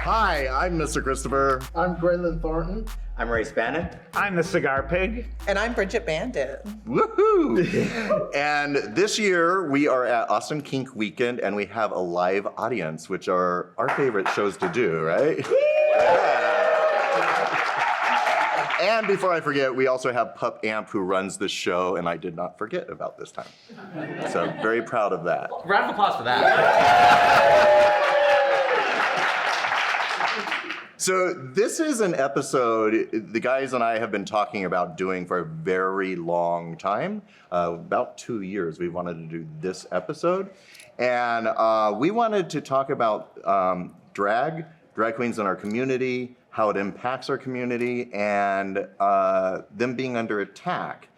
Hi, I'm Mr. Kristofer. I'm Graylin Thornton. I'm Bannon. I'm the Cigar Pig. And I'm Brigitte Bandit. Woohoo! And this year we are at Austin Kink Weekend and we have a live audience, which are our favorite shows to do, right? And before I forget, we also have Pup Amp who runs the show, and I did not forget about this time. So very proud of that. Round of applause for that. So this is an episode the guys and I have been talking about doing for a very long time. About 2 years we wanted to do this episode. And we wanted to talk about drag queens in our community, how it impacts our community, and them being under attack.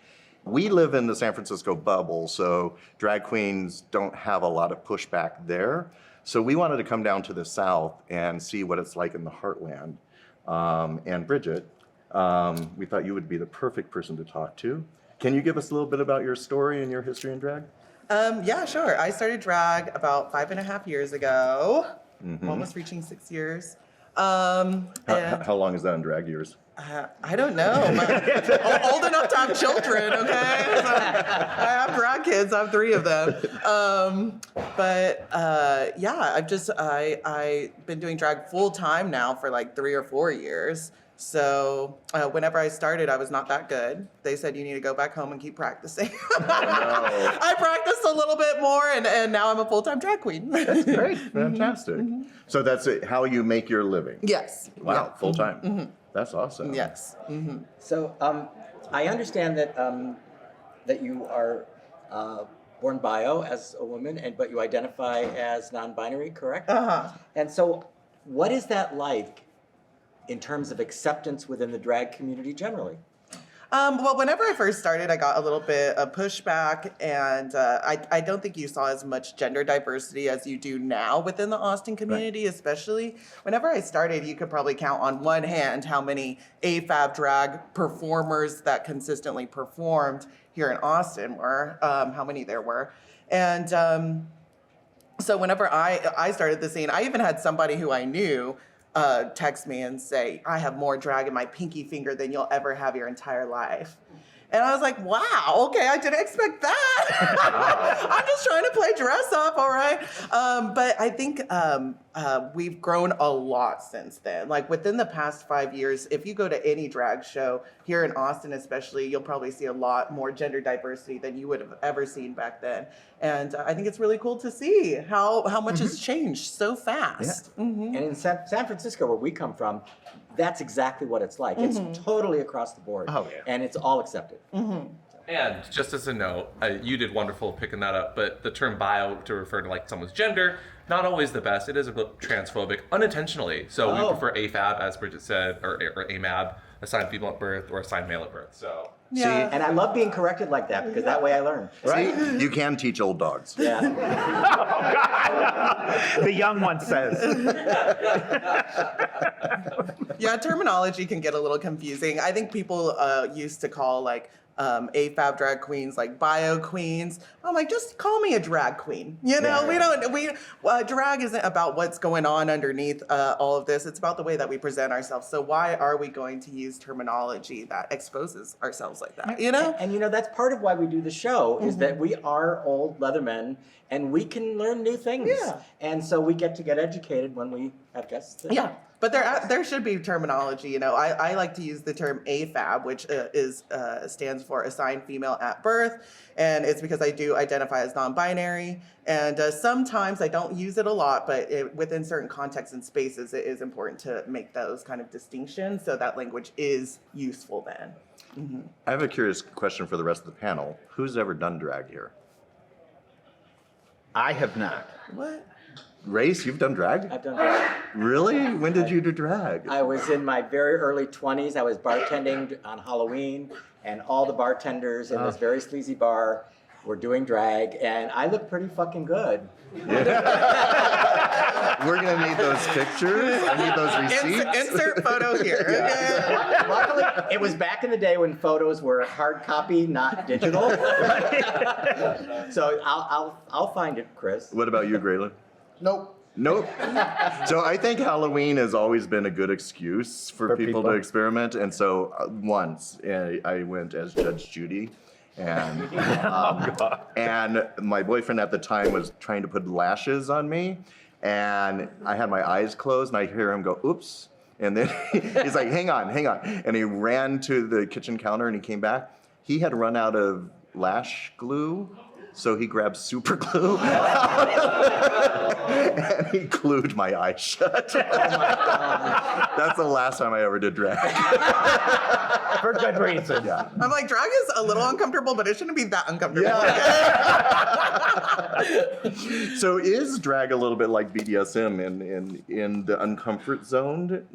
We live in the San Francisco bubble, so drag queens don't have a lot of pushback there. So we wanted to come down to the South and see what it's like in the heartland. And Brigitte, we thought you would be the perfect person to talk to. Can you give us a little bit about your story and your history in drag? Yeah, sure. I started drag about 5.5 years ago, almost reaching 6 years. How long is that in drag years? I don't know. I'm old enough to have children, okay? So I have drag kids. I have 3 of them. Yeah, I've been doing drag full time now for like 3 or 4 years. So whenever I started, I was not that good. They said you need to go back home and keep practicing. Oh, no. I practiced a little bit more, and now I'm a full-time drag queen. That's great. Fantastic. So that's how you make your living? Yes. Wow, Yeah. full time. That's awesome. Yes. So I understand that that you are born bio as a woman, but you identify as non-binary, correct? Uh-huh. And so what is that like in terms of acceptance within the drag community generally? Well, whenever I first started, I got a little bit of pushback, and I don't think you saw as much gender diversity as you do now within the Austin community, right. Especially. Whenever I started, you could probably count on one hand how many AFAB drag performers that consistently performed here in Austin were, how many there were. And so whenever I started the scene, I even had somebody who I knew text me and say, I have more drag in my pinky finger than you'll ever have your entire life. And I was like, wow, okay, I didn't expect that. I'm just trying to play dress up, all right? But I think we've grown a lot since then. Like within the past 5 years, if you go to any drag show, here in Austin especially, you'll probably see a lot more gender diversity than you would have ever seen back then. And I think it's really cool to see how much has changed so fast. Yeah. And in San Francisco, where we come from, that's exactly what it's like. It's totally across the board. Oh, yeah. And it's all accepted. And just as a note, you did wonderful picking that up, but the term bio to refer to like someone's gender, not always the best. It is a bit transphobic unintentionally. So we prefer AFAB, as Brigitte said, or AMAB, assigned female at birth or assigned male at birth. So. Yeah. See, and I love being corrected like that because that way I learn. Right? See, you can teach old dogs. Yeah. Oh, God. The young one says. Yeah, terminology can get a little confusing. I think people used to call like AFAB drag queens like bio queens. I'm like, just call me a drag queen. You know, drag isn't about what's going on underneath all of this. It's about the way that we present ourselves. So why are we going to use terminology that exposes ourselves like that? You know? And you know, that's part of why we do the show is that we are old leather men and we can learn new things. Yeah. And so we get to get educated when we have guests. Yeah. But there should be terminology, you know. I like to use the term AFAB, which stands for assigned female at birth, and it's because I do identify as non-binary, and sometimes I don't use it a lot, but within certain contexts and spaces, it is important to make those kind of distinctions, so that language is useful then. I have a curious question for the rest of the panel. Who's ever done drag here? I have not. What? Race, you've done drag? I've done that. Really? When did you do drag? I was in my very early 20s. I was bartending on Halloween, and all the bartenders in this very sleazy bar were doing drag, and I looked pretty fucking good. Yeah. We're going to need those pictures. I need those receipts. Insert photo here. Yeah. Luckily, it was back in the day when photos were hard copy, not digital. So I'll find it, Chris. What about you, Graylin? Nope. Nope. So I think Halloween has always been a good excuse for people to experiment. And so once I went as Judge Judy. And, and my boyfriend at the time was trying to put lashes on me. And I had my eyes closed, and I hear him go, oops. And then he's like, hang on. And he ran to the kitchen counter, and he came back. He had run out of lash glue, so he grabbed super glue. And he glued my eyes shut. Oh my God. That's the last time I ever did drag. For good reason. Yeah. I'm like, drag is a little uncomfortable, but it shouldn't be that uncomfortable. So is drag a little bit like BDSM in the uncomfort zone?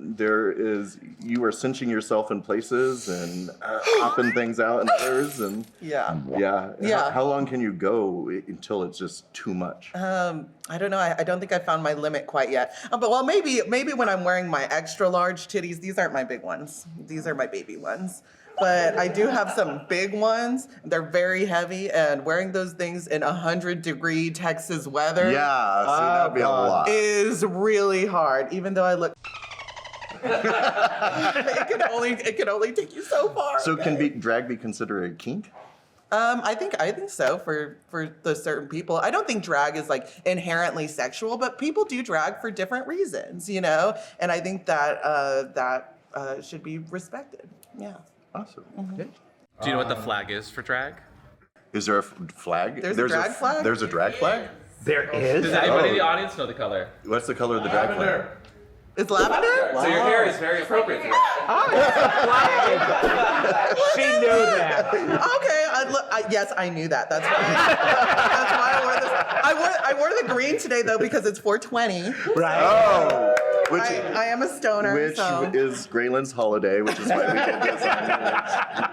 You are cinching yourself in places and popping things out in others, and Yeah. yeah. How long can you go until it's just too much? I don't know. I don't think I found my limit quite yet. But well, maybe when I'm wearing my extra large titties, these aren't my big ones. These are my baby ones. But I do have some big ones. They're very heavy, and wearing those things in 100-degree Texas weather Yeah, so that'd be a lot. is really hard. Even though I look, it can only take you so far. So can drag be considered a kink? I think so for the certain people. I don't think drag is like inherently sexual, but people do drag for different reasons, you know. And I think that should be respected. Yeah. Awesome. Mm-hmm. Do you know what the flag is for drag? Is there a flag? There's a drag flag? There's a drag flag? There is? Does anybody in the audience know the color? What's the color of the drag flag? It's lavender? So your hair is very appropriate for that. She knew that. Okay. Yes, I knew that. That's why. That's why I wore this. I wore the green today though because it's 420. Right. Oh! I am a stoner. Which so. is Graylin's holiday, which is why we did this.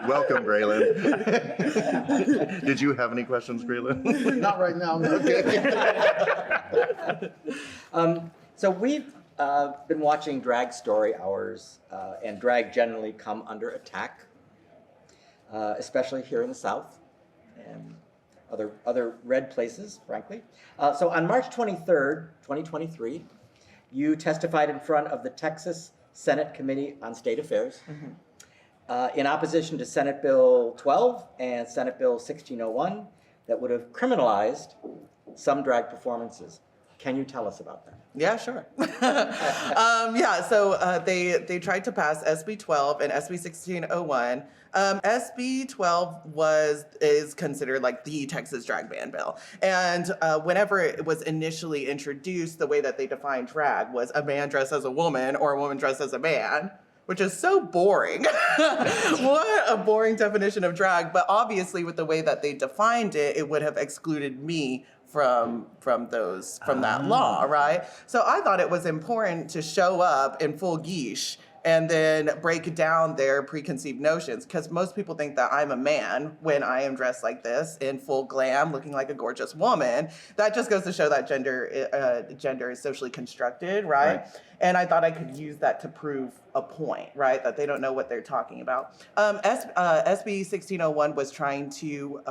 Welcome, Graylin. Did you have any questions, Graylin? Not right now. No. So we've been watching drag story hours, and drag generally come under attack, especially here in the South and other red places, frankly. So on March 23rd, 2023, you testified in front of the Texas Senate Committee on State Affairs in opposition to Senate Bill 12 and Senate Bill 1601 that would have criminalized some drag performances. Can you tell us about that? Yeah, sure. So they tried to pass SB 12 and SB 1601. SB 12 is considered like the Texas drag ban bill. And whenever it was initially introduced, the way that they defined drag was a man dressed as a woman or a woman dressed as a man, which is so boring. What a boring definition of drag. But obviously with the way that they defined it, it would have excluded me from that law, right? So I thought it was important to show up in full geesh and then break down their preconceived notions, because most people think that I'm a man when I am dressed like this in full glam, looking like a gorgeous woman. That just goes to show that gender is socially constructed, right? And I thought I could use that to prove a point, right? That they don't know what they're talking about. SB 1601 was trying to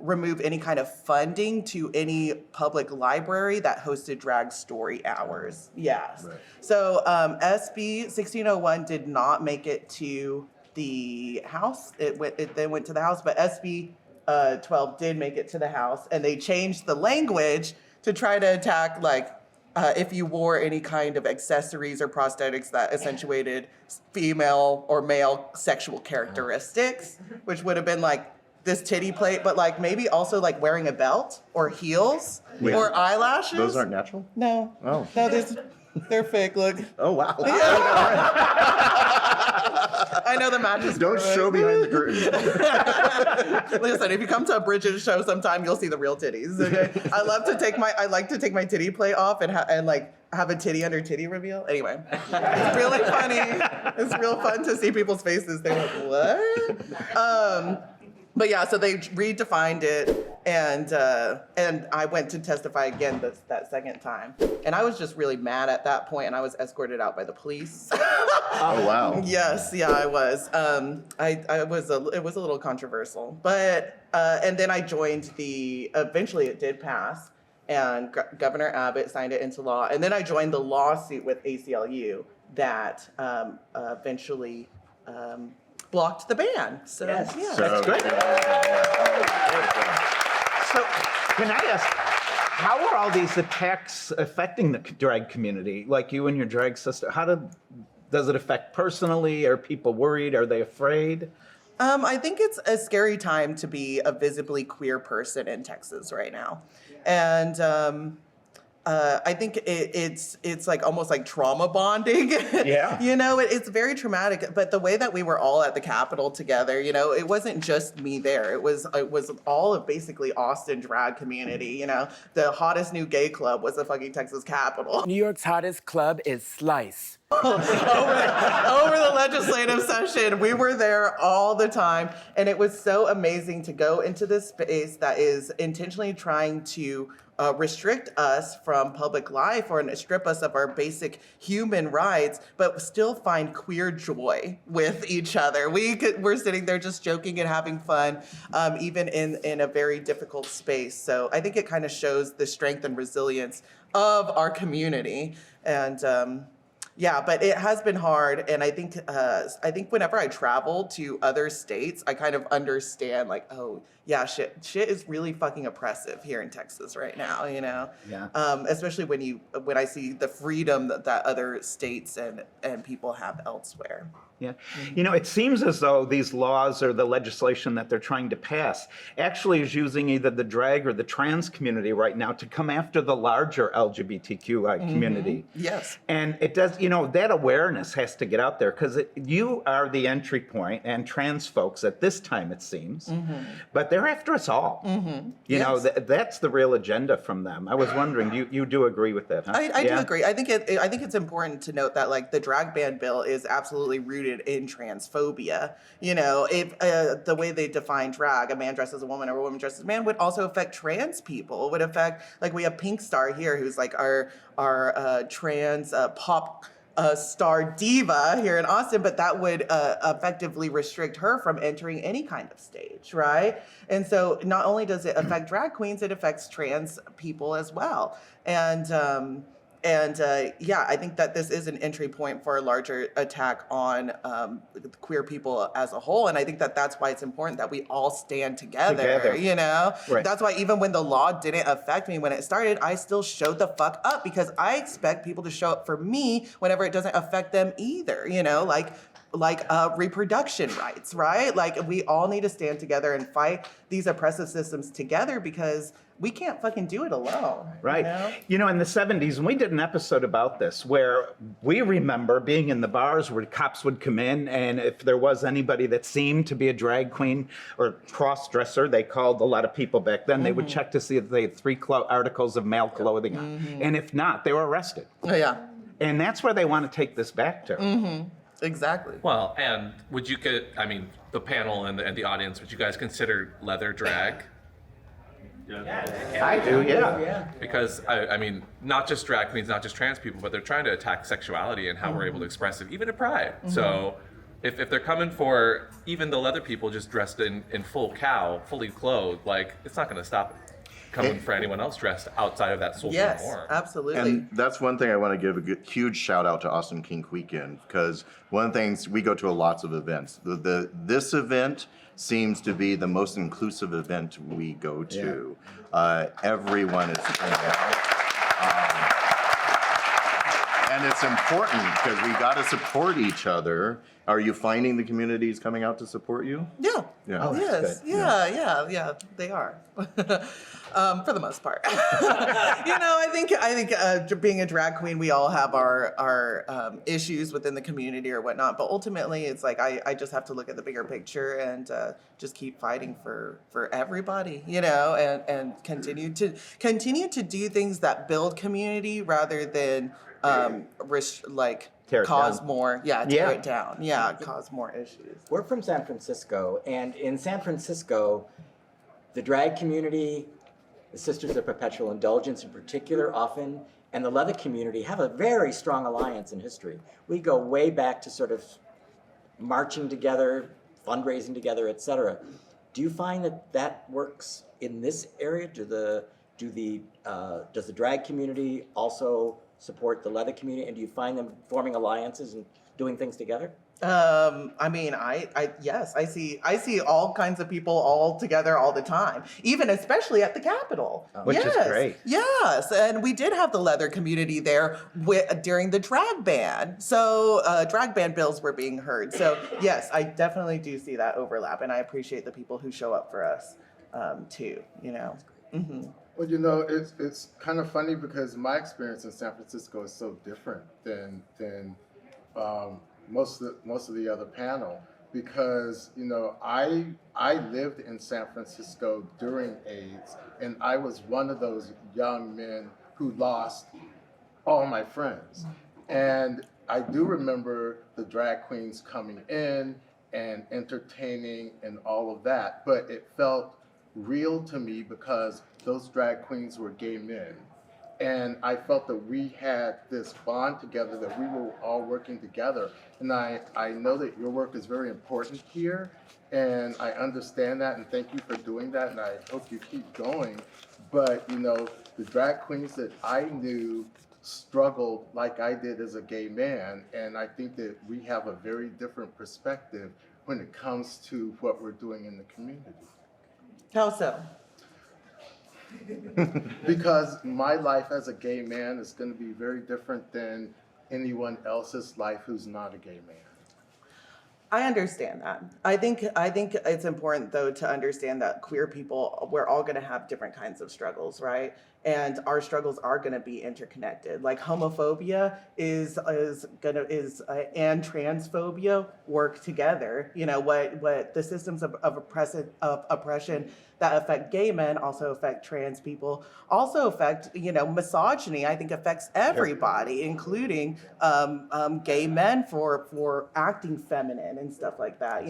remove any kind of funding to any public library that hosted drag story hours. Yes. Right. So SB 1601 did not make it to the House. It then went to the House, but SB 12 did make it to the House, and they changed the language to try to attack if you wore any kind of accessories or prosthetics that accentuated female or male sexual characteristics, which would have been like this titty plate, but maybe also wearing a belt or heels or eyelashes. Those aren't natural? No. Oh. No, they're fake. Look. Oh, wow. I know the matches. Don't show behind the curtain. Listen, if you come to a Brigitte show sometime, you'll see the real titties. Okay. I like to take my titty plate off and have a titty under titty reveal. Anyway, it's really funny. It's real fun to see people's faces. They're like, what? But yeah, so they redefined it, and I went to testify again that second time, and I was just really mad at that point, and I was escorted out by the police. Oh wow! Yes, yeah, I was. It was a little controversial, but and then I joined eventually it did pass, and Governor Abbott signed it into law. And then I joined the lawsuit with ACLU that eventually blocked the ban. So, Yes. yeah. So, great. So, can I ask, how are all these attacks affecting the drag community? Like you and your drag sister, does it affect personally? Are people worried? Are they afraid? I think it's a scary time to be a visibly queer person in Texas right now. And I think it's like almost like trauma bonding. Yeah. You know, it's very traumatic. But the way that we were all at the Capitol together, you know, it wasn't just me there. It was all of basically Austin drag community. You know, the hottest new gay club was the fucking Texas Capitol. New York's hottest club is Slice. over the legislative session. We were there all the time. And it was so amazing to go into this space that is intentionally trying to restrict us from public life or strip us of our basic human rights, but still find queer joy with each other. We're sitting there just joking and having fun, even in a very difficult space. So I think it kind of shows the strength and resilience of our community. And yeah, but it has been hard, and I think whenever I travel to other states, I kind of understand, like, oh yeah, shit is really fucking oppressive here in Texas right now, you know. Yeah. Especially when I see the freedom that other states and people have elsewhere. Yeah. You know, it seems as though these laws or the legislation that they're trying to pass actually is using either the drag or the trans community right now to come after the larger LGBTQ community. Yes. And it does, you know, that awareness has to get out there because you are the entry point and trans folks at this time, it seems, but they're after us all. You know, that's the real agenda from them. I was wondering, you do agree with that, huh? I do agree. I think it's important to note that like the drag ban bill is absolutely rooted in transphobia. You know, if the way they define drag, a man dressed as a woman or a woman dressed as a man, would also affect trans people. It would affect, like, we have Pink Star here, who's like our trans pop star diva here in Austin, but that would effectively restrict her from entering any kind of stage, right? And so not only does it affect drag queens, it affects trans people as well. And yeah, I think that this is an entry point for a larger attack on queer people as a whole. And I think that that's why it's important that we all stand together. You know? Right. That's why even when the law didn't affect me when it started, I still showed the fuck up because I expect people to show up for me whenever it doesn't affect them either, you know? Like reproduction rights, right? Like, we all need to stand together and fight these oppressive systems together because we can't fucking do it alone. Right. You know? You know, in the 70s, and we did an episode about this, where we remember being in the bars where cops would come in, and if there was anybody that seemed to be a drag queen or cross-dresser, they called a lot of people back then, they would check to see if they had 3 articles of male clothing on. And if not, they were arrested. Yeah. And that's where they want to take this back to. Exactly. Well, and would you the panel and the audience, would you guys consider leather drag? I do, yeah. Because, I mean, not just drag queens, not just trans people, but they're trying to attack sexuality and how we're able to express it, even at Pride. So if they're coming for even the leather people just dressed in full cow, fully clothed, like, it's not going to stop coming for anyone else dressed outside of that social Yes, norm. absolutely. And that's one thing I want to give a huge shout out to Austin Kink Weekend, because one of the things, we go to lots of events. This event seems to be the most inclusive event we go to. Everyone is coming out. And it's important because we got to support each other. Are you finding the communities coming out to support you? Yeah. Yeah. Oh, that's Yes. good. Yeah, they are. For the most part. You know, I think being a drag queen, we all have our issues within the community or whatnot. But ultimately, it's like I just have to look at the bigger picture and just keep fighting for everybody, you know, and continue to do things that build community rather than Tear it cause down. more, tear it down. Yeah, cause more issues. We're from San Francisco, and in San Francisco, the drag community, the Sisters of Perpetual Indulgence in particular, often, and the leather community have a very strong alliance in history. We go way back to sort of marching together, fundraising together, etc. Do you find that works in this area? Do the does the drag community also support the leather community, and do you find them forming alliances and doing things together? I mean, yes, I see all kinds of people all together all the time, even especially at the Capitol. Which is great. Yes, and we did have the leather community there during the drag ban. So drag ban bills were being heard. So yes, I definitely do see that overlap, and I appreciate the people who show up for us too. You know. Mm-hmm. Well, it's kind of funny because my experience in San Francisco is so different than most of the other panel, because I lived in San Francisco during AIDS, and I was one of those young men who lost all my friends. And I do remember the drag queens coming in and entertaining and all of that, but it felt real to me because those drag queens were gay men. And I felt that we had this bond together, that we were all working together. And I know that your work is very important here, and I understand that, and thank you for doing that, and I hope you keep going. But, the drag queens that I knew struggled like I did as a gay man, and I think that we have a very different perspective when it comes to what we're doing in the community. How so? Because my life as a gay man is going to be very different than anyone else's life who's not a gay man. I understand that. I think it's important though to understand that queer people, we're all going to have different kinds of struggles, right? And our struggles are going to be interconnected. Like homophobia and transphobia work together. What the systems of oppression that affect gay men also affect trans people, also affect, misogyny, I think affects everybody, including gay men for acting feminine and stuff like that.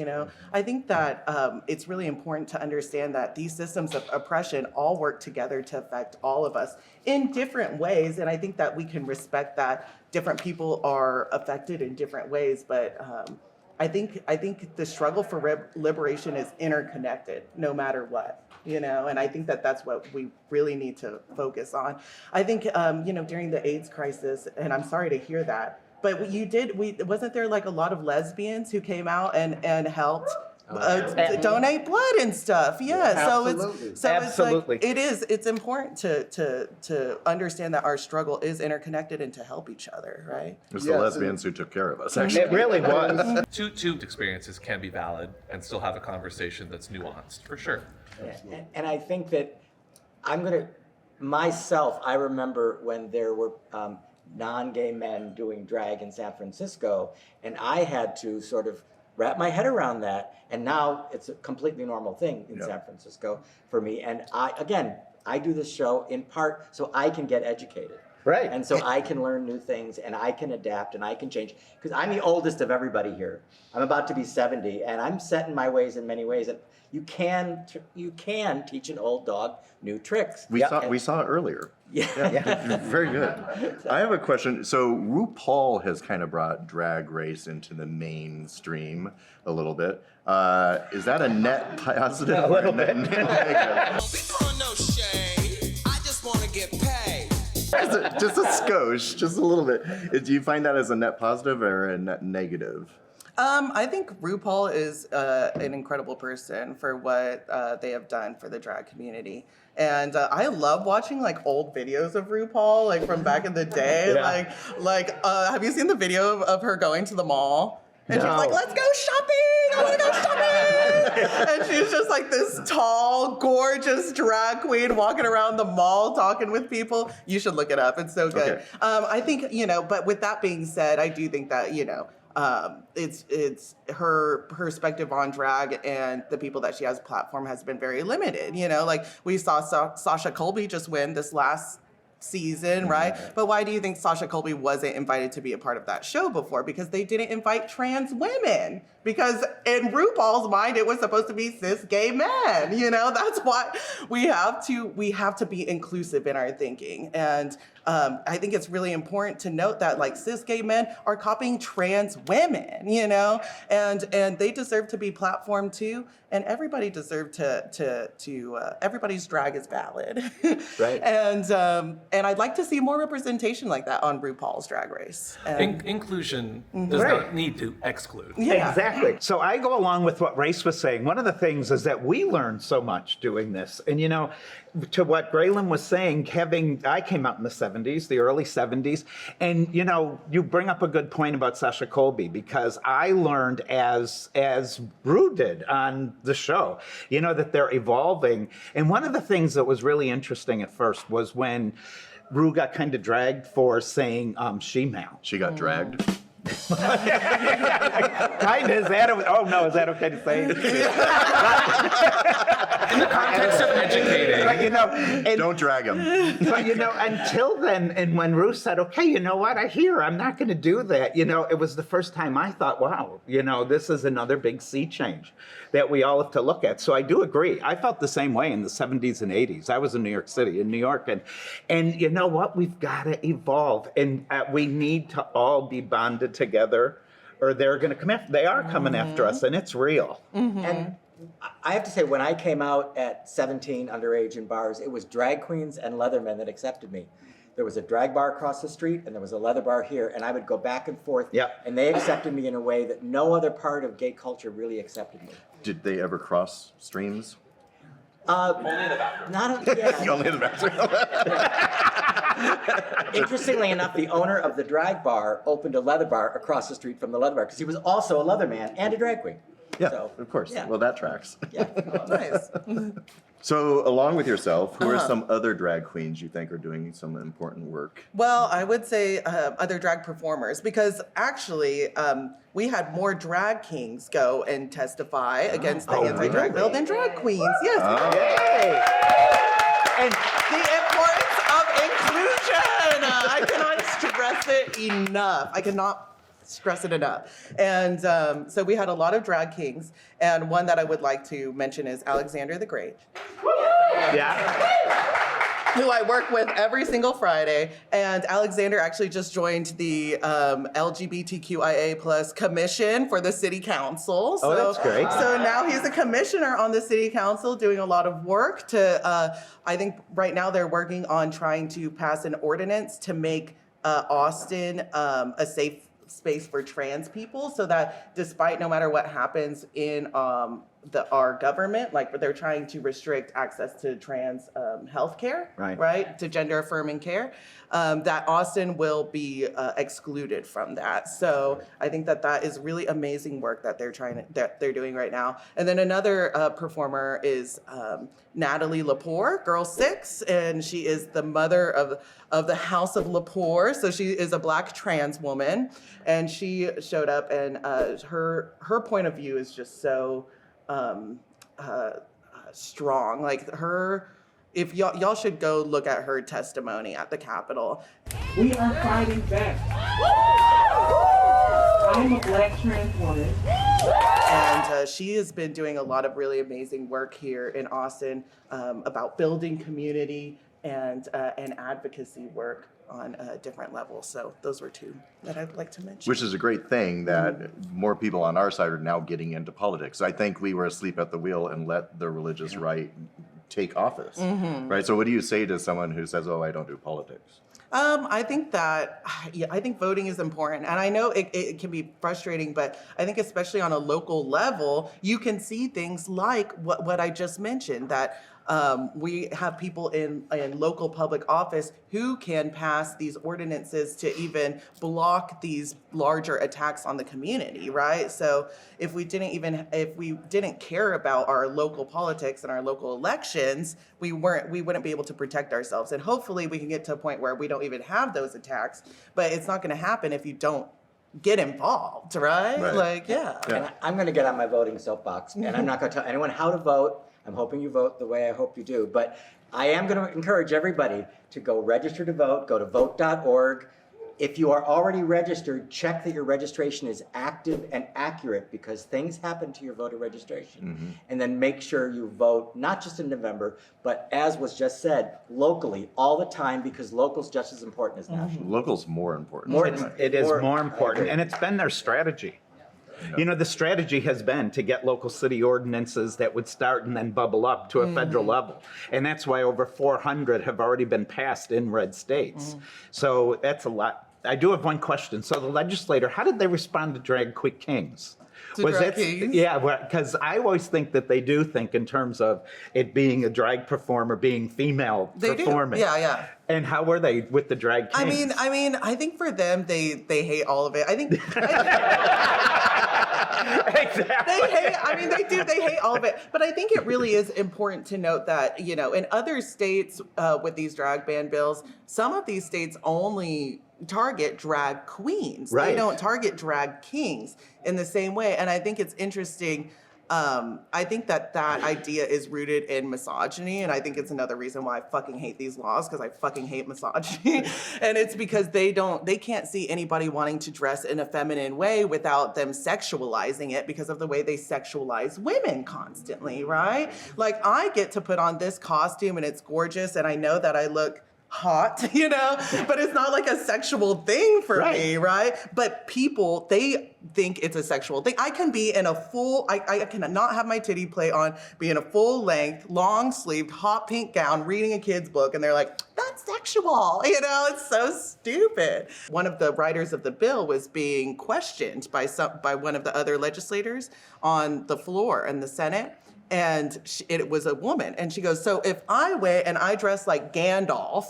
I think that it's really important to understand that these systems of oppression all work together to affect all of us in different ways. And I think that we can respect that different people are affected in different ways, but I think the struggle for liberation is interconnected, no matter what, and I think that that's what we really need to focus on. I think, during the AIDS crisis, and I'm sorry to hear that, but wasn't there like a lot of lesbians who came out and helped donate blood and stuff? Yeah. Absolutely. So Absolutely. it's important to understand that our struggle is interconnected and to help each other, right? It's the lesbians who took care of us, actually. It really was. Two experiences can be valid and still have a conversation that's nuanced, for sure. And I think that I remember when there were non-gay men doing drag in San Francisco, and I had to sort of wrap my head around that. And now it's a completely normal thing in San Francisco for me. And I do this show in part so I can get educated. Right. And so I can learn new things, and I can adapt, and I can change. Because I'm the oldest of everybody here. I'm about to be 70, and I'm set in my ways in many ways. And you can teach an old dog new tricks. We saw it earlier. Yeah. Very good. I have a question. So RuPaul has kind of brought drag race into the mainstream a little bit. Is that a net positive? A little bit. Net negative? We throwing no shade. I just want to get paid. Just a skosh, just a little bit. Do you find that as a net positive or a net negative? I think RuPaul is an incredible person for what they have done for the drag community. And I love watching like old videos of RuPaul, like from back in the day. Yeah. Have you seen the video of her going to the mall? And she's No. like, let's go shopping! I want to go shopping! And she's just like this tall, gorgeous drag queen walking around the mall talking with people. You should look it up. It's so good. Okay. I think, but with that being said, I do think that, it's her perspective on drag and the people that she has platform has been very limited. Like we saw Sasha Colby just win this last season, right? But why do you think Sasha Colby wasn't invited to be a part of that show before? Because they didn't invite trans women. Because in RuPaul's mind, it was supposed to be cis gay men. That's why we have to be inclusive in our thinking. And I think it's really important to note that like cis gay men are copying trans women, you know, and they deserve to be platformed too. And everybody deserves everybody's drag is valid. Right. And I'd like to see more representation like that on RuPaul's Drag Race. Inclusion does Right. not need to exclude. Yeah. Exactly. So I go along with what Race was saying. One of the things is that we learned so much doing this. And, you know, to what Graylin was saying, I came out in the 70s, the early 70s. And, you know, you bring up a good point about Sasha Colby, because I learned as Rue did on the show, you know, that they're evolving. And one of the things that was really interesting at first was when Rue got kind of dragged for saying she-male. She got dragged. Kind of, is that okay to say? In the context of educating. But, you know, and, Don't drag him. but, you know, until then, and when Ruth said, okay, you know what, I'm not going to do that, you know, it was the first time I thought, wow, you know, this is another big sea change that we all have to look at. So I do agree. I felt the same way in the 70s and 80s. I was in New York City, in New York, and you know what, we've got to evolve, and we need to all be bonded together, or they're going to come after. They are coming after us, and it's real. And I have to say, when I came out at 17 underage in bars, it was drag queens and leathermen that accepted me. There was a drag bar across the street, and there was a leather bar here, and I would go back and forth. Yep. And they accepted me in a way that no other part of gay culture really accepted me. Did they ever cross streams? Only in the bathroom. Yeah. Only in the bathroom. Interestingly enough, the owner of the drag bar opened a leather bar across the street from the leather bar because he was also a leather man and a drag queen. Yeah, So, of course. yeah. Well, that tracks. Yeah. Nice. So, along with yourself, who are some other drag queens you think are doing some important work? Well, I would say other drag performers, because actually we had more drag kings go and testify against the anti-drag bill than drag queens. Yes. Yay! And the importance of inclusion. I cannot stress it enough. And so we had a lot of drag kings, and one that I would like to mention is Alexander the Great, Yeah. who I work with every single Friday. And Alexander actually just joined the LGBTQIA plus commission for the city council. Oh, that's great. So now he's a commissioner on the city council doing a lot of work to, I think right now they're working on trying to pass an ordinance to make Austin a safe space for trans people, so that despite no matter what happens in our government, like they're trying to restrict access to trans health care, right, to gender affirming care, that Austin will be excluded from that. So I think that is really amazing work that they're doing right now. And then another performer is Natalie Lepore, Girl 6, and she is the mother of the House of Lepore. So she is a Black trans woman, and she showed up, and her point of view is just so strong. Like if y'all should go look at her testimony at the Capitol. We are fighting back. I'm a Black trans woman. And she has been doing a lot of really amazing work here in Austin about building community and advocacy work on different levels. So those were two that I'd like to mention. Which is a great thing that more people on our side are now getting into politics. I think we were asleep at the wheel and let the religious right take office, right? So what do you say to someone who says, oh, I don't do politics? I think voting is important, and I know it can be frustrating, but I think especially on a local level, you can see things like what I just mentioned, that we have people in local public office who can pass these ordinances to even block these larger attacks on the community, right? So if we didn't care about our local politics and our local elections, we wouldn't be able to protect ourselves. And hopefully we can get to a point where we don't even have those attacks, but it's not going to happen if you don't get involved, right? Like, yeah. And I'm going to get on my voting soapbox, and I'm not going to tell anyone how to vote. I'm hoping you vote the way I hope you do. But I am going to encourage everybody to go register to vote. Go to vote.org. if you are already registered, check that your registration is active and accurate because things happen to your voter registration. And then make sure you vote, not just in November, but as was just said, locally, all the time, because local's just as important as national. Local's more important. It is more I important, agree. and it's been their strategy. You know, the strategy has been to get local city ordinances that would start and then bubble up to a federal level. And that's why over 400 have already been passed in red states. So that's a lot. I do have one question. So the legislator, how did they respond to drag queen kings? Drag kings? Yeah, because I always think that they do think in terms of it being a drag performer, being female performing. Yeah, yeah. And how were they with the drag kings? I mean, I think for them, they hate all of it. I think Exactly. They hate all of it. But I think it really is important to note that, you know, in other states with these drag ban bills, some of these states only target drag queens. Right. They don't target drag kings in the same way. And I think it's interesting. I think that idea is rooted in misogyny, and I think it's another reason why I fucking hate these laws, because I fucking hate misogyny. And it's because they can't see anybody wanting to dress in a feminine way without them sexualizing it because of the way they sexualize women constantly, right? Like, I get to put on this costume and it's gorgeous, and I know that I look hot, you know, but it's not like a sexual thing for me, right? But people, they think it's a sexual thing. I can be in a full, I cannot have my titty plate on, be in a full length, long sleeved, hot pink gown, reading a kid's book, and they're like, that's sexual, you know, it's so stupid. One of the writers of the bill was being questioned by one of the other legislators on the floor in the Senate. And it was a woman. And she goes, so if I went and I dress like Gandalf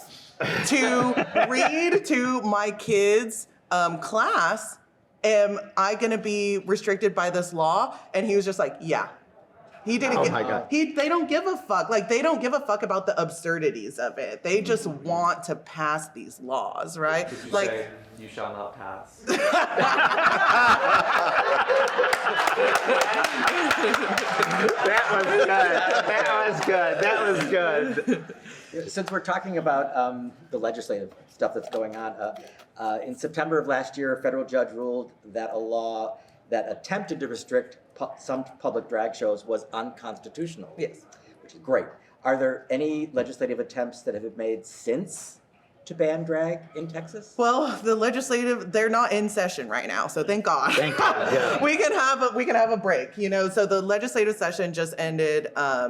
to read to my kids' class, am I going to be restricted by this law? And he was just like, yeah. He didn't my God. They don't give a fuck. Like, they don't give a fuck about the absurdities of it. They just want to pass these laws, right? Did you Like, say, you shall not pass? That was good. Since we're talking about the legislative stuff that's going on, in September of last year, a federal judge ruled that a law that attempted to restrict some public drag shows was unconstitutional. Yes. Which is great. Are there any legislative attempts that have been made since to ban drag in Texas? well, they're not in session right now, so thank God. Thank God, yeah. we can have a break, you know. So the legislative session just ended. I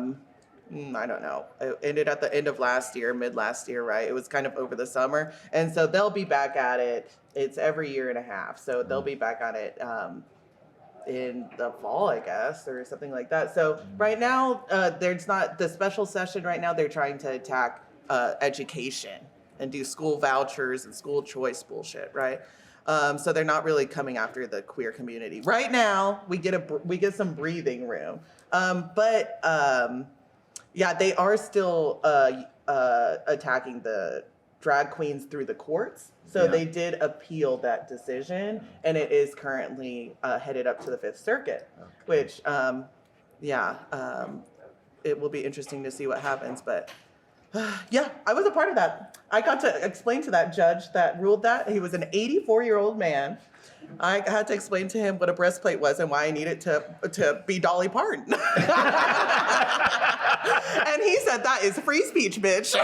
don't know. It ended at the end of mid last year, right? It was kind of over the summer, and so they'll be back at it. It's every year and a half, so they'll be back on it in the fall, I guess, or something like that. So right now, there's not the special session. Right now, they're trying to attack education and do school vouchers and school choice bullshit, right? So they're not really coming after the queer community right now. We get some breathing room, but yeah, they are still attacking the drag queens through the courts. So they did appeal that decision, and it is currently headed up to the Fifth Circuit, which, it will be interesting to see what happens. But yeah, I was a part of that. I got to explain to that judge that ruled that. He was an 84-year-old man. I had to explain to him what a breastplate was and why I needed to be Dolly Parton. And he said, that is free speech, bitch.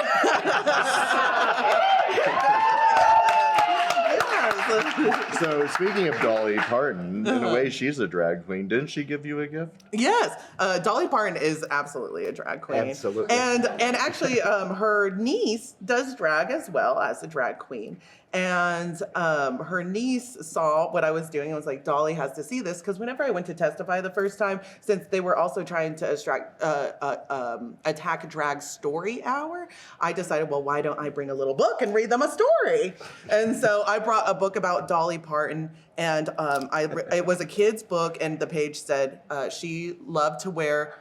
So speaking of Dolly Parton, in a way she's a drag queen. Didn't she give you a gift? Yes, Dolly Parton is absolutely a drag queen. Absolutely. And actually, her niece does drag as well as a drag queen. And her niece saw what I was doing and was like, Dolly has to see this. Because whenever I went to testify the first time, since they were also trying to attack Drag Story Hour, I decided, well, why don't I bring a little book and read them a story? And so I brought a book about Dolly Parton. And it was a kid's book. And the page said she loved to wear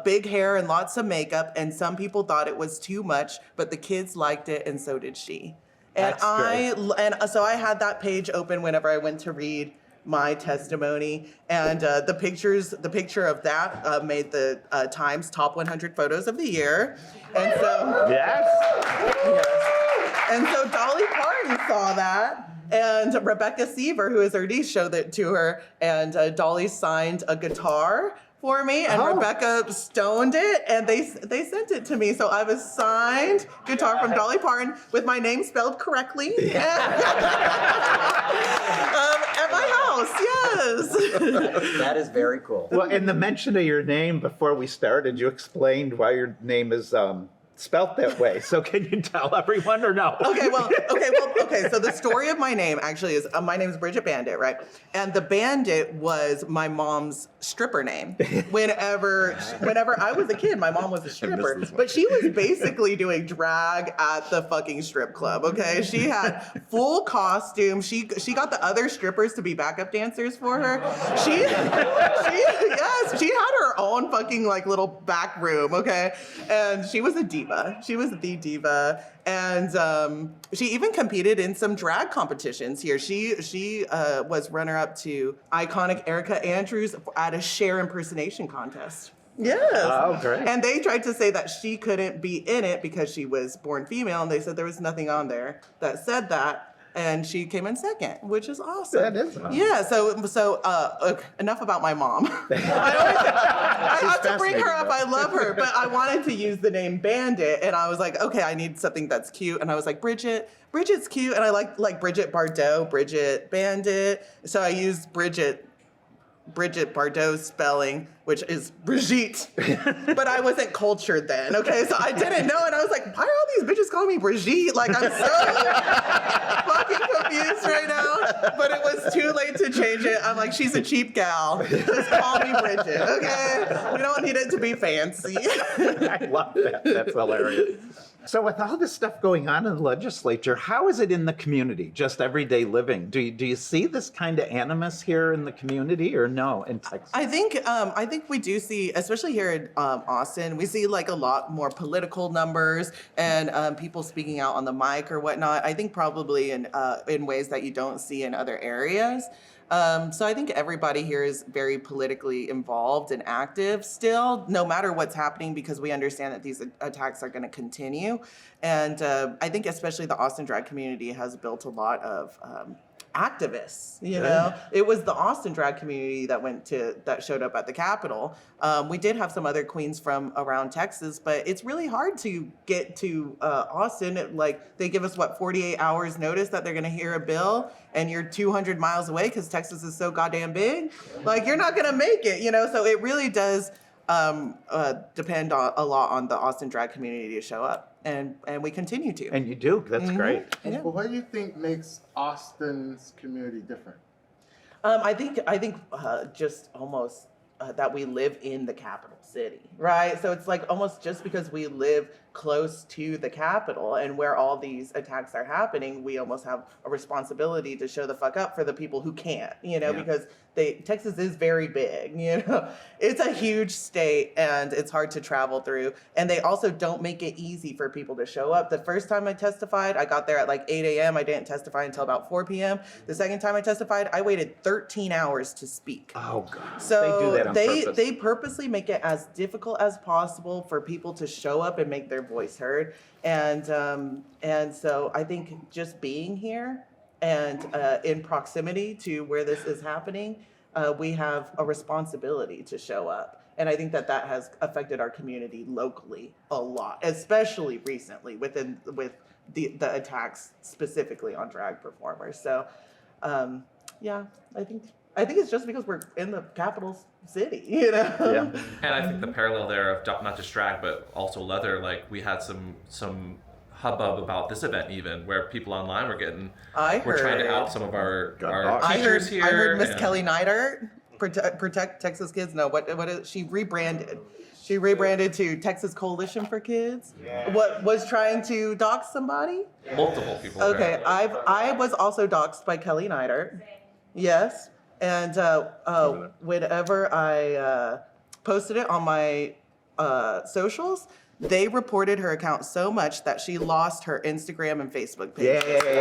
big hair and lots of makeup. And some people thought it was too much, but the kids liked it, and so did she. And so I had that page open whenever I went to read my testimony, and the picture of that made the Times top 100 photos of the year, and so Yes. And so Dolly Parton saw that. And Rebecca Seaver, who is her niece, showed it to her. And Dolly signed a guitar for me, and Rebecca stoned it, and they sent it to me. So I have a signed guitar from Dolly Parton with my name spelled correctly at my house. Yes. That is very cool. Well, in the mention of your name before we started, you explained why your name is spelt that way. So can you tell everyone or no? Okay. So the story of my name actually is my name is Brigitte Bandit, right? And the Bandit was my mom's stripper name. Whenever I was a kid, my mom was a stripper, but she was basically doing drag at the fucking strip club. Okay, she had full costume. She got the other strippers to be backup dancers for her. She had her own fucking like little back room. Okay, and she was a diva. She was the diva. And she even competed in some drag competitions here. She was runner-up to iconic Erica Andrews at a Cher impersonation contest. Yes. Oh, great. And they tried to say that she couldn't be in it because she was born female, and they said there was nothing on there that said that. And she came in second, which is awesome. That is awesome. Yeah, so enough about my mom. I have to bring her up. I love her, but I wanted to use the name Bandit, and I was like, okay, I need something that's cute. And I was like, Bridget's cute, and I like Brigitte Bardot, Brigitte Bandit. So I used Brigitte Bardot's spelling, which is Brigitte. But I wasn't cultured then, okay? So I didn't know, and I was like, why are all these bitches calling me Brigitte? Like, I'm so fucking confused right now. But it was too late to change it. I'm like, she's a cheap gal. Just call me Bridget, okay? We don't need it to be fancy. I love that. That's hilarious. So with all this stuff going on in the legislature, how is it in the community, just everyday living? Do you see this kind of animus here in the community or no in Texas? I think we do see, especially here in Austin, we see like a lot more political numbers and people speaking out on the mic or whatnot. I think probably in ways that you don't see in other areas. So I think everybody here is very politically involved and active still, no matter what's happening, because we understand that these attacks are going to continue. And I think especially the Austin drag community has built a lot of activists, you know? It was the Austin drag community that showed up at the Capitol. We did have some other queens from around Texas, but it's really hard to get to Austin. Like, they give us, 48 hours notice that they're gonna hear a bill, and you're 200 miles away because Texas is so goddamn big. Like, you're not gonna make it, you know? So it really does depend a lot on the Austin drag community to show up. And we continue to. And you do. That's great. Yeah. Well, what do you think makes Austin's community different? I think just almost that we live in the capital city, right? So it's like almost just because we live close to the Capitol and where all these attacks are happening, we almost have a responsibility to show the fuck up for the people who can't, you know, because Texas is very big, you know. It's a huge state and it's hard to travel through. And they also don't make it easy for people to show up. The first time I testified, I got there at like 8 a.m. I didn't testify until about 4 p.m. The second time I testified, I waited 13 hours to speak. Oh, God. So they do that on purpose. They purposely make it as difficult as possible for people to show up and make their voice heard. And so I think just being here and in proximity to where this is happening, we have a responsibility to show up. And I think that has affected our community locally a lot, especially recently with the attacks specifically on drag performers. So yeah, I think it's just because we're in the capital city, you know? Yeah. And I think the parallel there of not just drag, but also leather, like we had some hubbub about this event even, where people online were trying to out some of our teachers here. I heard Miss Kelly Neidert, protect Texas Kids. No, what is she rebranded? She rebranded to Texas Coalition for Kids. Yeah. What was trying to dox somebody? Multiple people. Okay, I was also doxed by Kelly Neidert. Yes. And whenever I posted it on my socials, they reported her account so much that she lost her Instagram and Facebook page. Yay!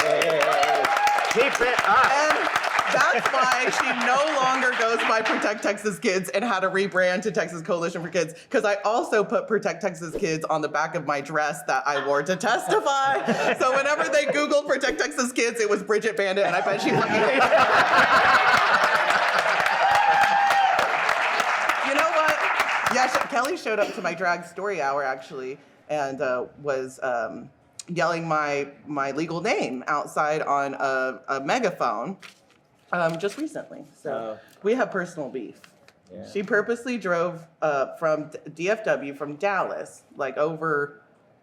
Keep it up! And That's why she no longer goes by Protect Texas Kids and had to rebrand to Texas Coalition for Kids, because I also put Protect Texas Kids on the back of my dress that I wore to testify. So whenever they Googled Protect Texas Kids, it was Brigitte Bandit, and I bet she fucking hated it. You know what? Yeah, Kelly showed up to my drag story hour, actually, and was yelling my legal name outside on a megaphone just recently. So we have personal beef. Yeah. She purposely drove from DFW from Dallas, like over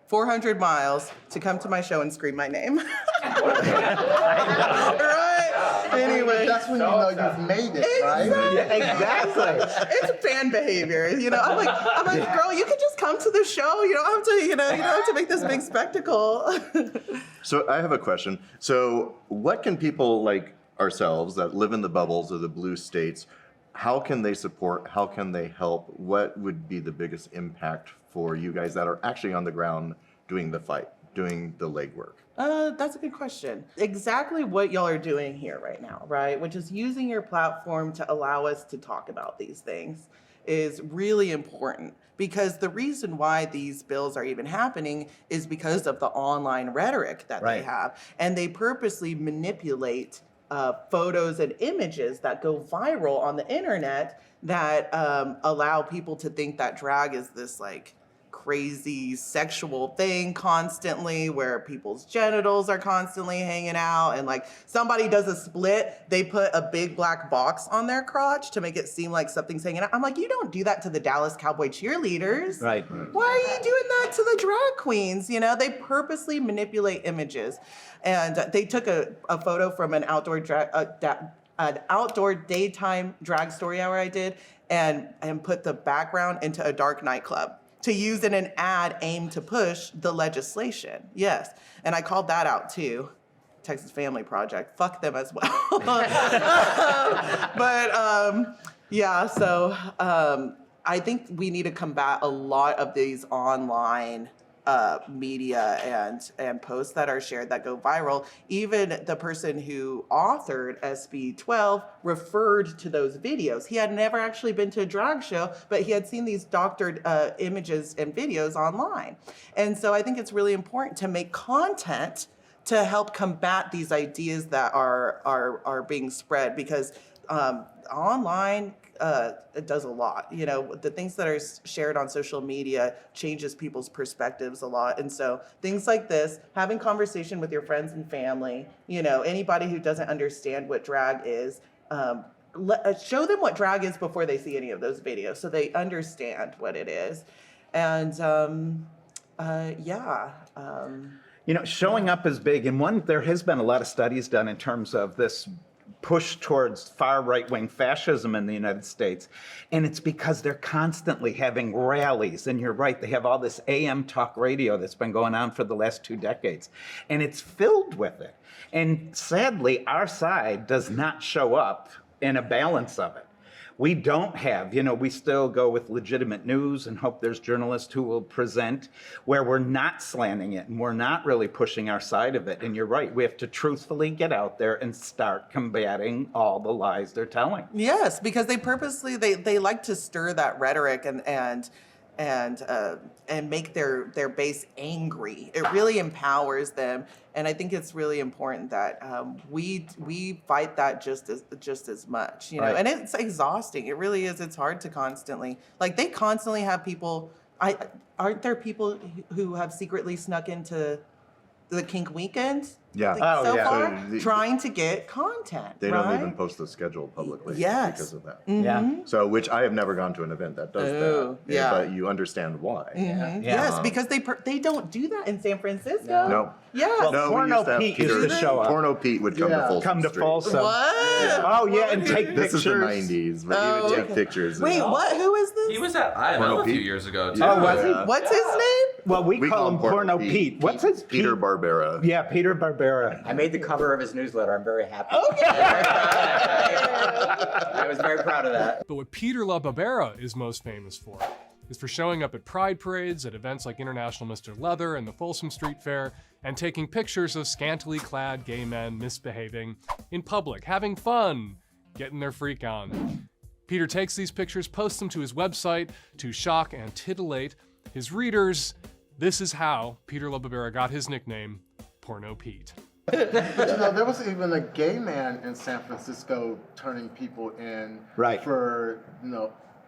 400 miles to come to my show and scream my name. Right? Anyway. That's when you know you've made it, right? Yeah, exactly. It's fan behavior, you know. I'm like, girl, you could just come to the show. You don't have to, you don't have to make this big spectacle. So I have a question. So what can people like ourselves that live in the bubbles of the blue states, how can they support? How can they help? What would be the biggest impact for you guys that are actually on the ground doing the fight, doing the legwork? That's a good question. Exactly what y'all are doing here right now, right? Which is using your platform to allow us to talk about these things is really important, because the reason why these bills are even happening is because of the online rhetoric that they have. And they purposely manipulate photos and images that go viral on the internet that allow people to think that drag is this like crazy sexual thing constantly, where people's genitals are constantly hanging out, and like somebody does a split, they put a big black box on their crotch to make it seem like something's hanging out. I'm like, you don't do that to the Dallas Cowboy cheerleaders. Right. Why are you doing that to the drag queens? You know, they purposely manipulate images. And they took a photo from an outdoor daytime drag story hour I did, and put the background into a dark nightclub to use in an ad aimed to push the legislation. Yes, and I called that out too. Texas Family Project, fuck them as well. But yeah, so I think we need to combat a lot of these online media and posts that are shared that go viral. Even the person who authored SB 12 referred to those videos. He had never actually been to a drag show, but he had seen these doctored images and videos online. And so I think it's really important to make content to help combat these ideas that are being spread, because online it does a lot. You know, the things that are shared on social media changes people's perspectives a lot. And so things like this, having conversation with your friends and family, you know, anybody who doesn't understand what drag is, show them what drag is before they see any of those videos, so they understand what it is. And you know, showing up is big. And there has been a lot of studies done in terms of this push towards far right-wing fascism in the United States. And it's because they're constantly having rallies. And you're right, they have all this AM talk radio that's been going on for the last 2 decades. And it's filled with it. And sadly, our side does not show up in a balance of it. We don't have, you know, we still go with legitimate news and hope there's journalists who will present, where we're not slanting it and we're not really pushing our side of it. And you're right, we have to truthfully get out there and start combating all the lies they're telling. Yes, because they purposely, they like to stir that rhetoric and make their base angry. It really empowers them, and I think it's really important that we fight that just as much, you know. Right. And it's exhausting. It really is. It's hard to constantly, like, they constantly have people. Aren't there people who have secretly snuck into the kink weekends? Yeah. So yeah. far, So trying to get content. They right? don't even post the schedule publicly Yes. because of that. Yeah. So, which I have never gone to an event that does Oh, that. yeah. But you understand why. Mhm. Yeah. Yes, because they don't do that in San Francisco. No. Yes. No, we Porno used to have Pete Peter. used to show up. Porno Pete would come to Folsom Come to Street. Folsom. What? Oh, yeah, and take This is the pictures. 90s, but he would take okay. pictures. Wait, what? Who is this? He was at Porno IML a few Pete? years ago, too. Oh, was he? What's his name? Well, we call him Porno Pete. What's his Peter Pete? Barbera. Yeah, Peter Barbera. I made the cover of his newsletter. I'm very happy. Okay. I was very proud of that. But what Peter La Barbera is most famous for is for showing up at pride parades, at events like International Mr. Leather and the Folsom Street Fair, and taking pictures of scantily clad gay men misbehaving in public, having fun, getting their freak on. Peter takes these pictures, posts them to his website to shock and titillate his readers. This is how Peter Lobabera got his nickname, Porno Pete. But there was even a gay man in San Francisco turning people in for,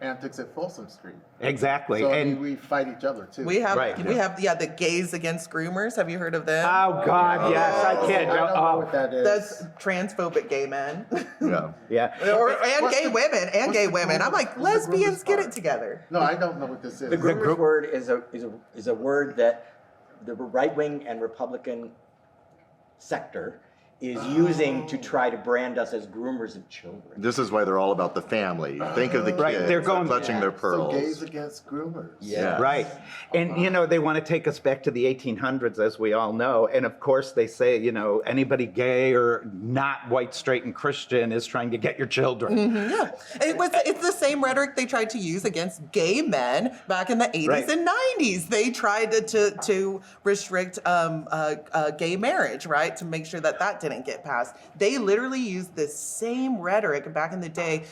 antics at Folsom Street. Exactly. So and we fight each other too. We have the gays against groomers. Have you heard of them? Oh God, yes, I can't. I don't know what that is. That's transphobic gay men. Yeah. and gay women. I'm like, lesbians, get it together. No, I don't know what this is. The groomers word is a word that the right wing and Republican sector is using to try to brand us as groomers of children. This is why they're all about the family. Think of the kids. They're going clutching their pearls. So gays against groomers. Yeah. Right. And, they want to take us back to the 1800s, as we all know. And of course, they say, anybody gay or not white, straight, and Christian is trying to get your children. Mm-hmm, yeah. It's the same rhetoric they tried to use against gay men back in the 80s and 90s. They tried to restrict gay marriage, right, to make sure that didn't get passed. They literally used the same rhetoric back in the day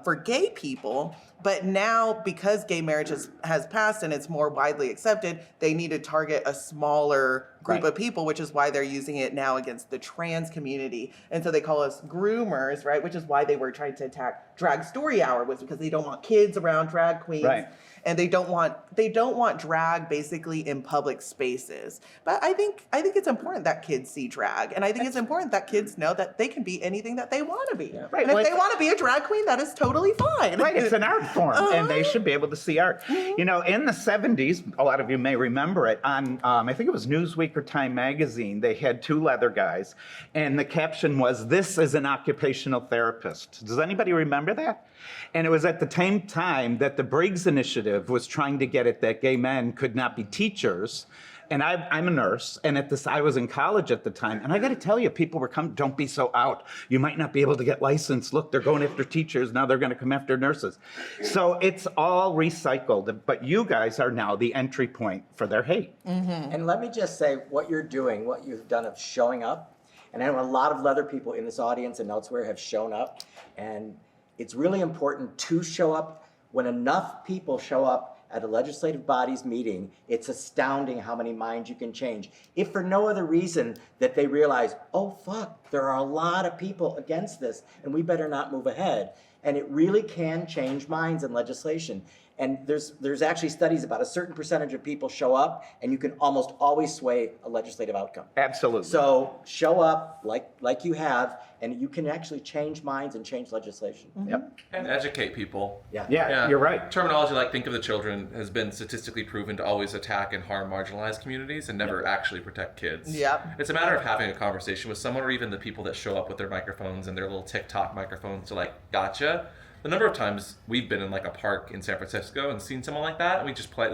for gay people, but now because gay marriage has passed and it's more widely accepted, they need to target a smaller group of people, which is why they're using it now against the trans community. And so they call us groomers, right? Which is why they were trying to attack Drag Story Hour, was because they don't want kids around drag queens. Right. And they don't want drag basically in public spaces. But I think it's important that kids see drag, and I think it's important that kids know that they can be anything that they want to be. Yeah. Right. And if they want to be a drag queen, that is totally fine. Right, it's an art form, and they should be able to see art. In the 70s, a lot of you may remember it, on, I think it was Newsweek or Time Magazine, they had two leather guys, and the caption was, "This is an occupational therapist." Does anybody remember that? And it was at the same time that the Briggs Initiative was trying to get it that gay men could not be teachers. And I'm a nurse, and I was in college at the time, and I got to tell you, people were coming, "Don't be so out. You might not be able to get licensed. Look, they're going after teachers. Now they're going to come after nurses." So it's all recycled, but you guys are now the entry point for their hate. Mm-hmm. And let me just say, what you've done of showing up, and I know a lot of leather people in this audience and elsewhere have shown up, and it's really important to show up. When enough people show up at a legislative body's meeting, it's astounding how many minds you can change. If for no other reason that they realize, oh fuck, there are a lot of people against this and we better not move ahead. And it really can change minds in legislation. And there's actually studies about a certain percentage of people show up, and you can almost always sway a legislative outcome. Absolutely. So show up like you have, and you can actually change minds and change legislation. Mm-hmm. Yep. And educate people. Yeah, you're right. Terminology like Think of the Children has been statistically proven to always attack and harm marginalized communities and never actually protect kids. Yep. It's a matter of having a conversation with someone, or even the people that show up with their microphones and their little TikTok microphones to gotcha. The number of times we've been in a park in San Francisco and seen someone like that, and we just play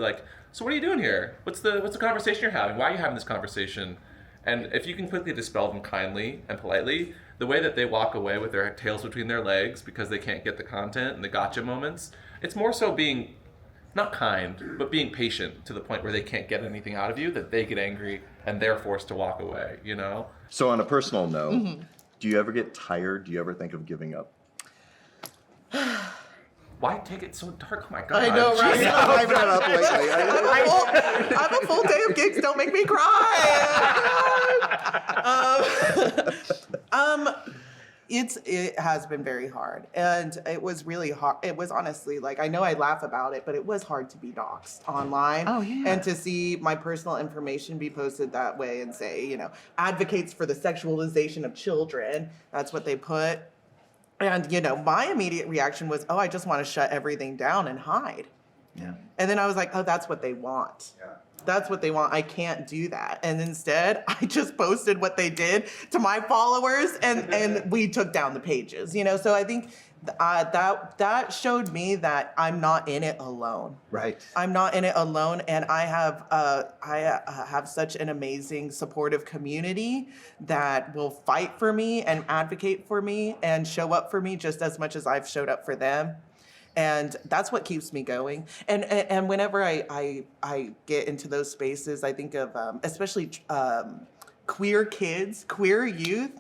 so what are you doing here? What's the conversation you're having? Why are you having this conversation? And if you can quickly dispel them kindly and politely, the way that they walk away with their tails between their legs because they can't get the content and the gotcha moments, it's more so being not kind, but being patient to the point where they can't get anything out of you, that they get angry and they're forced to walk away, So on a personal note, do you ever get tired? Do you ever think of giving up? Why take it so dark? Oh my God. I know, right? I've been up lately. I have a full day of gigs. Don't make me cry. It has been very hard, and it was really hard. It was honestly I know I laugh about it, but it was hard to be doxxed online. Oh, yeah. And to see my personal information be posted that way and say, advocates for the sexualization of children. That's what they put. And, my immediate reaction was, I just want to shut everything down and hide. Yeah. And then I was like, that's what they want. Yeah. That's what they want. I can't do that. And instead, I just posted what they did to my followers, and we took down the pages, So I think that showed me that I'm not in it alone. Right. I'm not in it alone, and I have such an amazing supportive community that will fight for me and advocate for me and show up for me just as much as I've showed up for them. And that's what keeps me going. And whenever I get into those spaces, I think of especially queer kids, queer youth.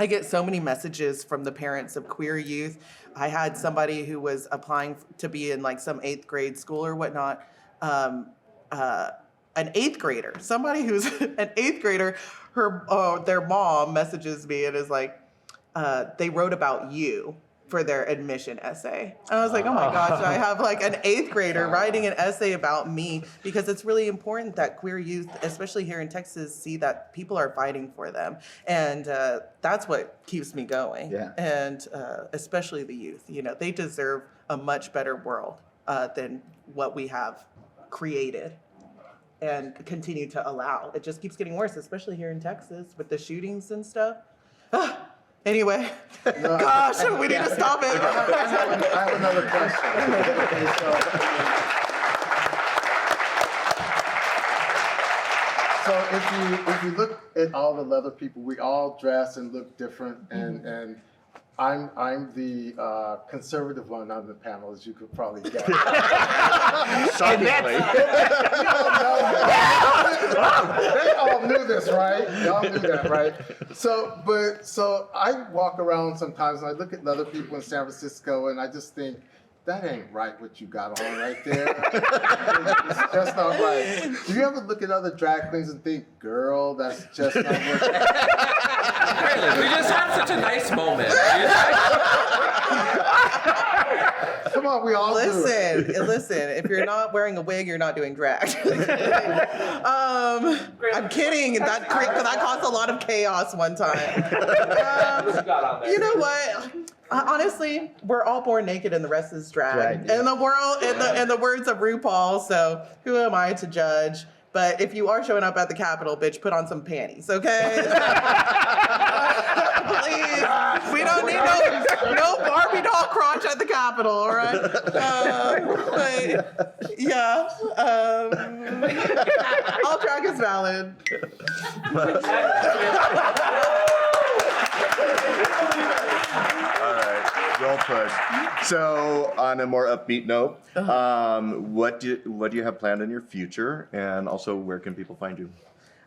I get so many messages from the parents of queer youth. I had somebody who was applying to be in like some 8th grade school or whatnot. An 8th grader, somebody who's an 8th grader, their mom messages me and is like, they wrote about you for their admission essay. And I was like, oh my gosh, I have like an 8th grader writing an essay about me, because it's really important that queer youth, especially here in Texas, see that people are fighting for them. And that's what keeps me going. Yeah. And especially the youth, they deserve a much better world than what we have created and continue to allow. It just keeps getting worse, especially here in Texas with the shootings and stuff. Anyway, gosh, we need to stop it. I have another question. So if you look at all the leather people, we all dress and look different, and I'm the conservative one on the panel, as you could probably guess. Shockingly. They all knew this, right? Y'all knew that, right? So I walk around sometimes and I look at other people in San Francisco and I just think, that ain't right what you got on right there. It's just not right. Do you ever look at other drag queens and think, girl, that's just not what Graylin, we just had such a nice moment. Come on, we all do it. Listen, if you're not wearing a wig, you're not doing drag. I'm kidding. That caused a lot of chaos one time. You know what? Honestly, we're all born naked and the rest is drag. In the world, in the words of RuPaul, so who am I to judge? But if you are showing up at the Capitol, bitch, put on some panties, okay? Please. We don't need no Barbie doll crotch at the Capitol, all right? But, yeah. All drag is valid. All right, well put. So, on a more upbeat note, what do you have planned in your future, and also where can people find you?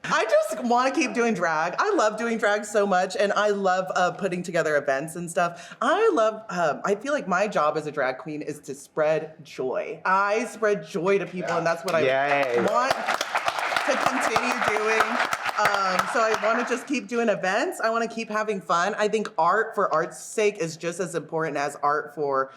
I just want to keep doing drag. I love doing drag so much, and I love putting together events and stuff. I feel like my job as a drag queen is to spread joy. I spread joy to people, and that's what I want to continue doing. So I want to just keep doing events. I want to keep having fun. I think art for art's sake is just as important as art for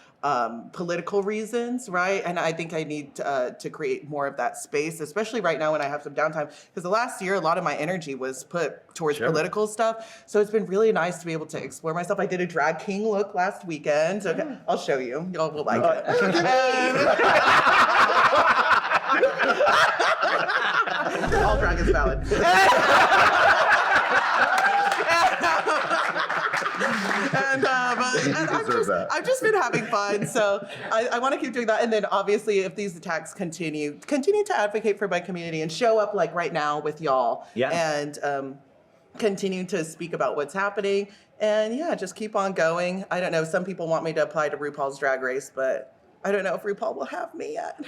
political reasons, right? And I think I need to create more of that space, especially right now when I have some downtime. Because the last year, a lot of my energy was put towards political stuff. So it's been really nice to be able to explore myself. I did a drag king look last weekend. Okay, I'll show you. Y'all will like it. All drag is valid. I've just been having fun, so I want to keep doing that. And then obviously, if these attacks continue to advocate for my community and show up like right now with y'all, and continue to speak about what's happening, and just keep on going. I don't know. Some people want me to apply to RuPaul's Drag Race, but I don't know if RuPaul will have me yet.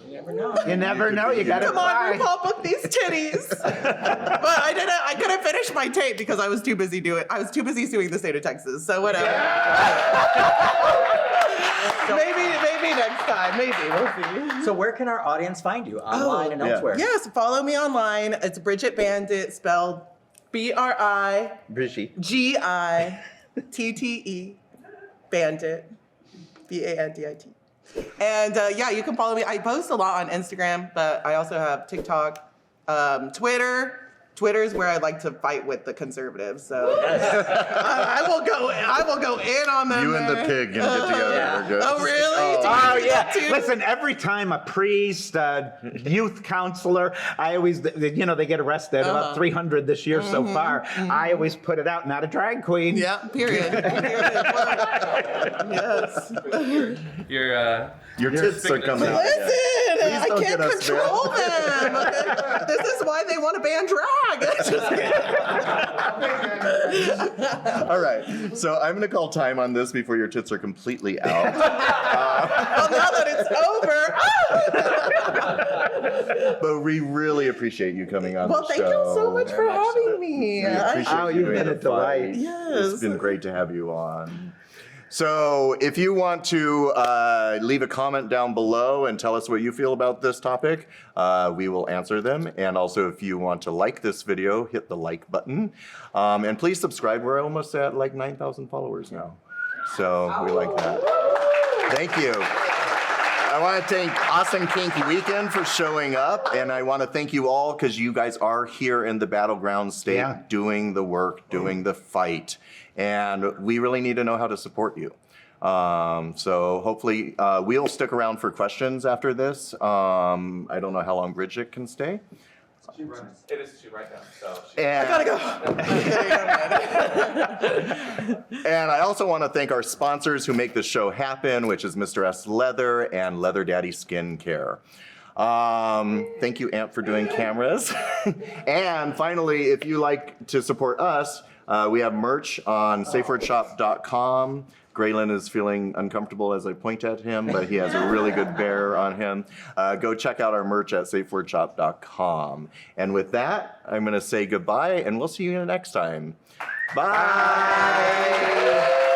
You never know. You never know. You gotta Come on, RuPaul, book these titties. But I couldn't finish my tape because I was too busy suing the state of Texas. So whatever. Maybe next time. Maybe we'll see. So where can our audience find you online and elsewhere? Yes, follow me online. It's Brigitte Bandit, spelled Brigitte. Gitte Bandit. Bandit. And you can follow me. I post a lot on Instagram, but I also have TikTok, Twitter. Twitter is where I like to fight with the conservatives. So I will go in on them. You and the pig gonna get together. Yeah. Good. Oh really? Oh yeah. Listen, every time a priest, youth counselor, I always, they get arrested. About 300 this year so far. I always put it out. Not a drag queen. Yeah. Period. Yes. Your Your tits are coming out. Listen. it. I don't can't get us control them. This is why they want to ban drag. All right, so I'm going to call time on this before your tits are completely out. Well, now that it's over. But we really appreciate you coming on Well, the thank show. you so much for having me. We appreciate Oh, you you've doing been the a delight. fight. Yes. It's been great to have you on. So if you want to leave a comment down below and tell us what you feel about this topic, we will answer them. And also if you want to like this video, hit the like button. And please subscribe. We're almost at like 9,000 followers now. So we like that. Thank you. I want to thank Awesome Kinky Weekend for showing up, and I want to thank you all because you guys are here in the battleground state doing the work, doing the fight, and we really need to know how to support you. So hopefully we'll stick around for questions after this. I don't know how long Brigitte can stay. It is 2 right now, so. And, I gotta go. and I also want to thank our sponsors who make this show happen, which is Mr. S Leather and Leather Daddy Skincare. Thank you, Amp, for doing cameras. And finally, if you like to support us, we have merch on safewordshop.com. Graylin is feeling uncomfortable as I point at him, but he has a really good bear on him. Go check out our merch at safewordshop.com. And with that, I'm going to say goodbye, and we'll see you next time. Bye.